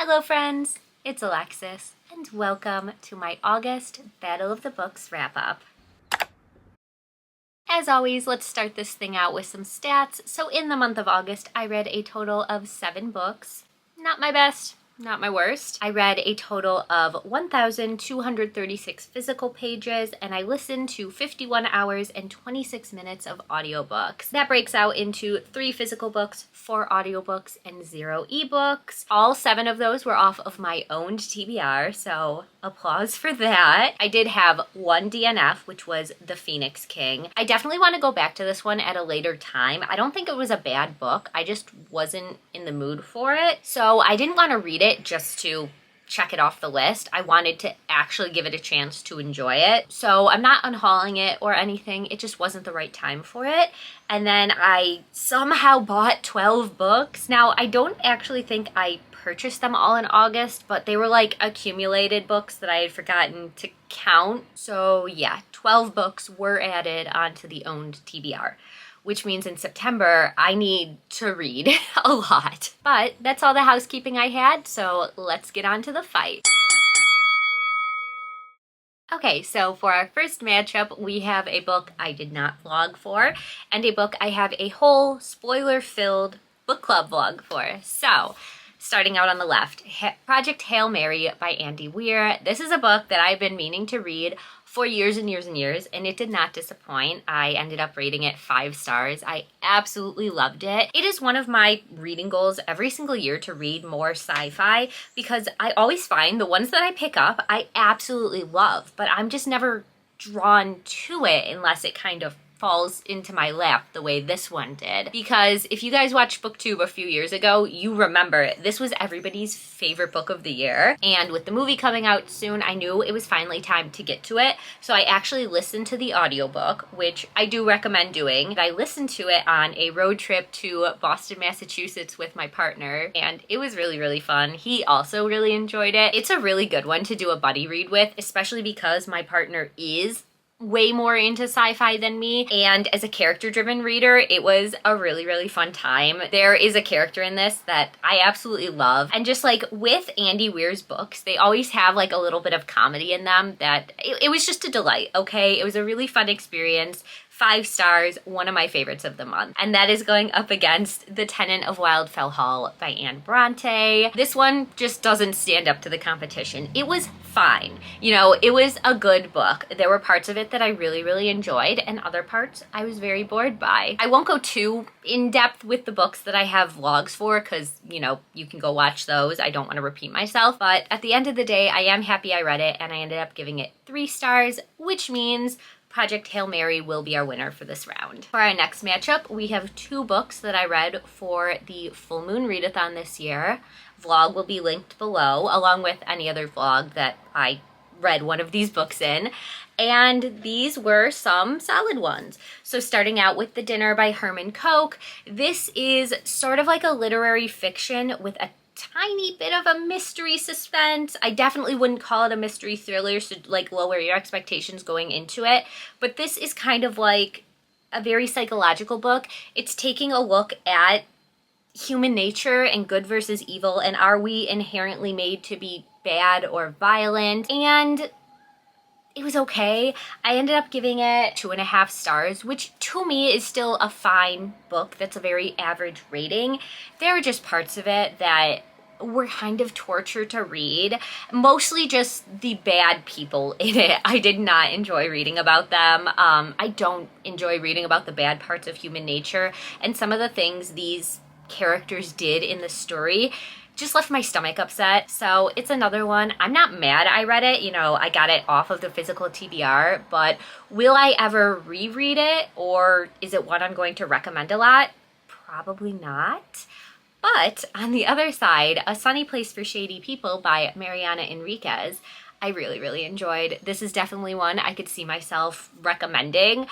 Hello friends, it's Alexis, and welcome to my August Battle of the Books wrap-up. As always, let's start this thing out with some stats. So in the month of August, I read a total of 7 books. Not my best, not my worst. I read a total of 1,236 physical pages, and I listened to 51 hours and 26 minutes of audiobooks. That breaks out into 3 physical books, 4 audiobooks, and 0 ebooks. All 7 of those were off of my owned TBR, so applause for that. I did have 1 DNF, which was The Phoenix King. I definitely want to go back to this one at a later time. I don't think it was a bad book. I just wasn't in the mood for it. So I didn't want to read it just to check it off the list. I wanted to actually give it a chance to enjoy it. So I'm not unhauling it or anything. It just wasn't the right time for it. And then I somehow bought 12 books. Now, I don't actually think I purchased them all in August, but they were like accumulated books that I had forgotten to count. So yeah, 12 books were added onto the owned TBR, which means in September I need to read a lot. But that's all the housekeeping I had, so let's get on to the fight. Okay, so for our first matchup, we have a book I did not vlog for, and a book I have a whole spoiler-filled book club vlog for. So, starting out on the left, Project Hail Mary by Andy Weir. This is a book that I've been meaning to read for years and years and years, and it did not disappoint. I ended up rating it 5 stars. I absolutely loved it. It is one of my reading goals every single year to read more sci-fi, because I always find the ones that I pick up, I absolutely love, but I'm just never drawn to it unless it kind of falls into my lap the way this one did. Because if you guys watched BookTube a few years ago, you remember this was everybody's favorite book of the year. And with the movie coming out soon, I knew it was finally time to get to it. So I actually listened to the audiobook, which I do recommend doing. I listened to it on a road trip to Boston, Massachusetts with my partner, and it was really, really fun. He also really enjoyed it. It's a really good one to do a buddy read with, especially because my partner is way more into sci-fi than me, and as a character-driven reader, it was a really, really fun time. There is a character in this that I absolutely love, and just like with Andy Weir's books, they always have like a little bit of comedy in them that it was just a delight, okay? It was a really fun experience. 5 stars, one of my favorites of the month. And that is going up against The Tenant of Wildfell Hall by Anne Bronte. This one just doesn't stand up to the competition. It was fine. You know, it was a good book. There were parts of it that I really, really enjoyed, and other parts I was very bored by. I won't go too in depth with the books that I have vlogs for, because, you know, you can go watch those. I don't want to repeat myself, but at the end of the day, I am happy I read it, and I ended up giving it 3 stars, which means Project Hail Mary will be our winner for this round. For our next matchup, we have 2 books that I read for the Full Moon Readathon this year. Vlog will be linked below, along with any other vlog that I read one of these books in. And these were some solid ones. So starting out with The Dinner by Herman Koch. This is sort of like a literary fiction with a tiny bit of a mystery suspense. I definitely wouldn't call it a mystery thriller, so like lower your expectations going into it. But this is kind of like a very psychological book. It's taking a look at human nature and good versus evil, and are we inherently made to be bad or violent? And it was okay. I ended up giving it 2.5 stars, which to me is still a fine book. That's a very average rating. There are just parts of it that were kind of torture to read. Mostly just the bad people in it. I did not enjoy reading about them. I don't enjoy reading about the bad parts of human nature, and some of the things these characters did in the story just left my stomach upset. So it's another one. I'm not mad I read it. You know, I got it off of the physical TBR, but will I ever reread it, or is it one I'm going to recommend a lot? Probably not. But on the other side, A Sunny Place for Shady People by Mariana Enriquez, I really, really enjoyed. This is definitely one I could see myself recommending.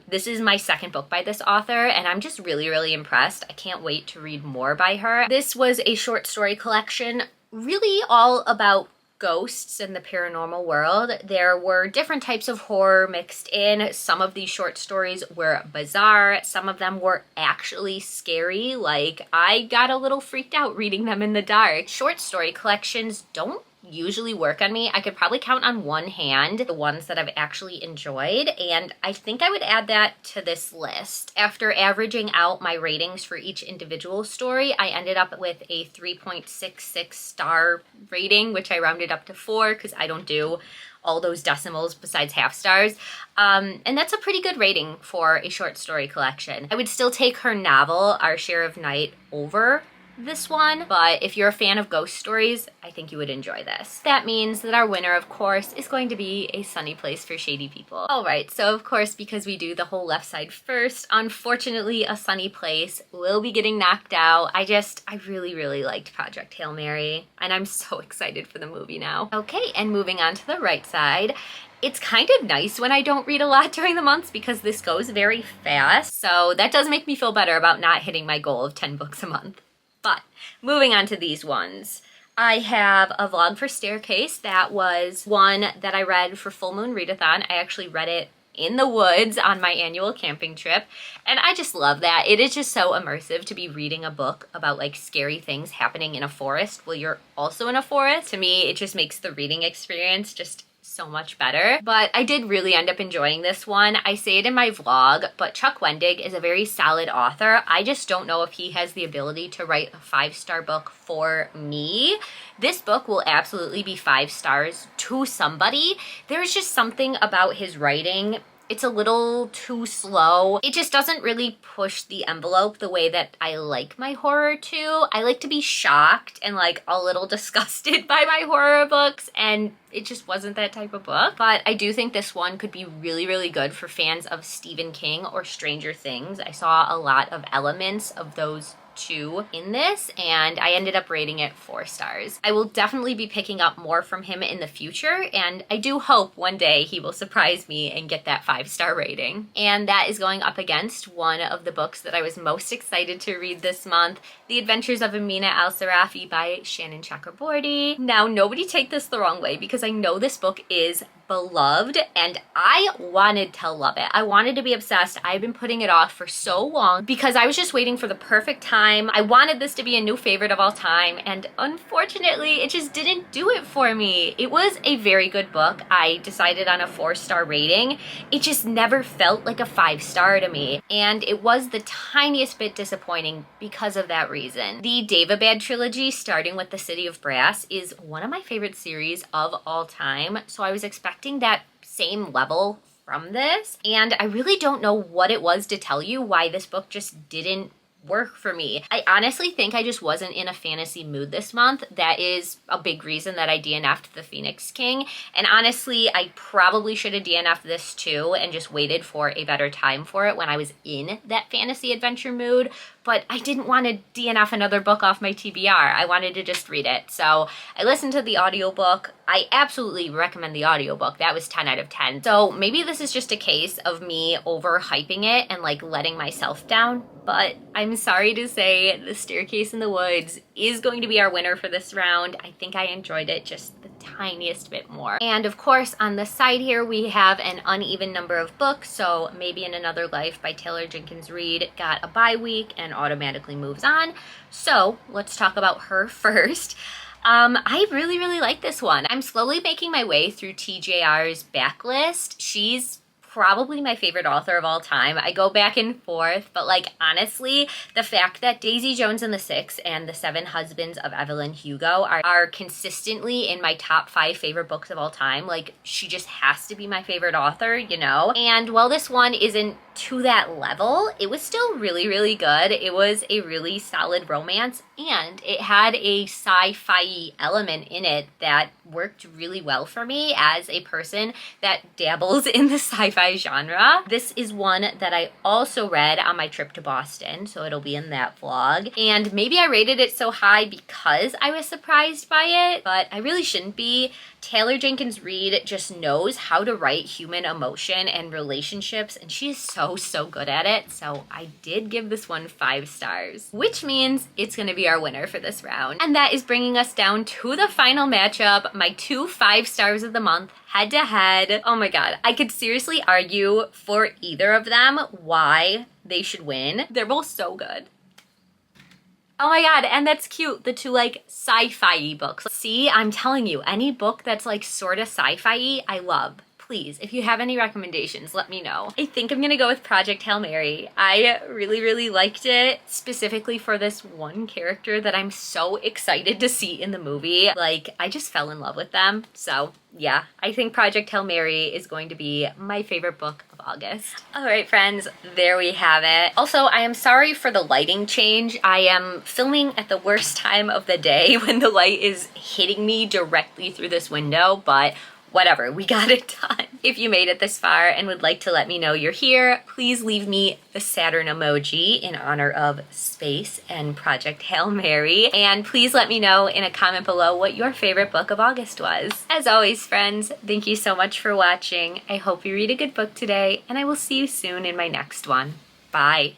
This is my 2nd book by this author, and I'm just really, really impressed. I can't wait to read more by her. This was a short story collection, really all about ghosts and the paranormal world. There were different types of horror mixed in. Some of these short stories were bizarre. Some of them were actually scary. Like, I got a little freaked out reading them in the dark. Short story collections don't usually work on me. I could probably count on one hand the ones that I've actually enjoyed, and I think I would add that to this list. After averaging out my ratings for each individual story, I ended up with a 3.66 star rating, which I rounded up to 4 because I don't do all those decimals besides half stars. And that's a pretty good rating for a short story collection. I would still take her novel, Our Share of Night, over this one, but if you're a fan of ghost stories, I think you would enjoy this. That means that our winner, of course, is going to be A Sunny Place for Shady People. All right, so of course, because we do the whole left side first, unfortunately, A Sunny Place will be getting knocked out. I really, really liked Project Hail Mary, and I'm so excited for the movie now. Okay, and moving on to the right side, it's kind of nice when I don't read a lot during the months because this goes very fast, so that does make me feel better about not hitting my goal of 10 books a month. But moving on to these ones, I have a vlog for Staircase. That was one that I read for Full Moon Readathon. I actually read it in the woods on my annual camping trip, and I just love that. It is just so immersive to be reading a book about like scary things happening in a forest while you're also in a forest. To me, it just makes the reading experience just so much better. But I did really end up enjoying this one. I say it in my vlog, but Chuck Wendig is a very solid author. I just don't know if he has the ability to write a 5-star book for me. This book will absolutely be 5 stars to somebody. There's just something about his writing. It's a little too slow. It just doesn't really push the envelope the way that I like my horror to. I like to be shocked and like a little disgusted by my horror books, and it just wasn't that type of book. But I do think this one could be really, really good for fans of Stephen King or Stranger Things. I saw a lot of elements of those two in this, and I ended up rating it 4 stars. I will definitely be picking up more from him in the future, and I do hope one day he will surprise me and get that 5-star rating. And that is going up against one of the books that I was most excited to read this month, The Adventures of Amina Al-Sarafi by Shannon Chakraborty. Now, nobody take this the wrong way because I know this book is beloved and I wanted to love it. I wanted to be obsessed. I've been putting it off for so long because I was just waiting for the perfect time. I wanted this to be a new favorite of all time, and unfortunately it just didn't do it for me. It was a very good book. I decided on a 4-star rating. It just never felt like a 5-star to me, and it was the tiniest bit disappointing because of that reason. The Daevabad trilogy, starting with The City of Brass, is one of my favorite series of all time, so I was expecting that same level from this, and I really don't know what it was to tell you why this book just didn't work for me. I honestly think I just wasn't in a fantasy mood this month. That is a big reason that I DNF'd The Phoenix King, and honestly I probably should have DNF'd this too and just waited for a better time for it when I was in that fantasy adventure mood, but I didn't want to DNF another book off my TBR. I wanted to just read it. So I listened to the audiobook. I absolutely recommend the audiobook. That was 10 out of 10. So maybe this is just a case of me overhyping it and like letting myself down, but I'm sorry to say The Staircase in the Woods is going to be our winner for this round. I think I enjoyed it just the tiniest bit more. And of course, on the side here, we have an uneven number of books. So Maybe in Another Life by Taylor Jenkins Reid got a bye week and automatically moves on. So let's talk about her first. I really, really like this one. I'm slowly making my way through TJR's backlist. She's probably my favorite author of all time. I go back and forth, but like honestly, the fact that Daisy Jones and the Six and The Seven Husbands of Evelyn Hugo are consistently in my top 5 favorite books of all time, like she just has to be my favorite author, you know? And while this one isn't to that level, it was still really, really good. It was a really solid romance, and it had a sci-fi element in it that worked really well for me as a person that dabbles in the sci-fi by genre. This is one that I also read on my trip to Boston, so it'll be in that vlog. And maybe I rated it so high because I was surprised by it, but I really shouldn't be. Taylor Jenkins Reid just knows how to write human emotion and relationships, and she is so good at it. So I did give this one 5 stars, which means it's gonna be our winner for this round. And that is bringing us down to the final matchup, my 2 5 stars of the month, head to head. Oh my god, I could seriously argue for either of them why they should win. They're both so good. Oh my god, and that's cute. The 2 like sci-fi books. See, I'm telling you, any book that's like sort of sci-fi, I love. Please, if you have any recommendations, let me know. I think I'm gonna go with Project Hail Mary. I really liked it, specifically for this one character that I'm so excited to see in the movie. Like, I just fell in love with them. So yeah, I think Project Hail Mary is going to be my favorite book of August. All right, friends, there we have it. Also, I am sorry for the lighting change. I am filming at the worst time of the day when the light is hitting me directly through this window, but whatever, we got it done. If you made it this far and would like to let me know you're here, please leave me the Saturn emoji in honor of space and Project Hail Mary. And please let me know in a comment below what your favorite book of August was. As always, friends, thank you so much for watching. I hope you read a good book today, and I will see you soon in my next one. Bye.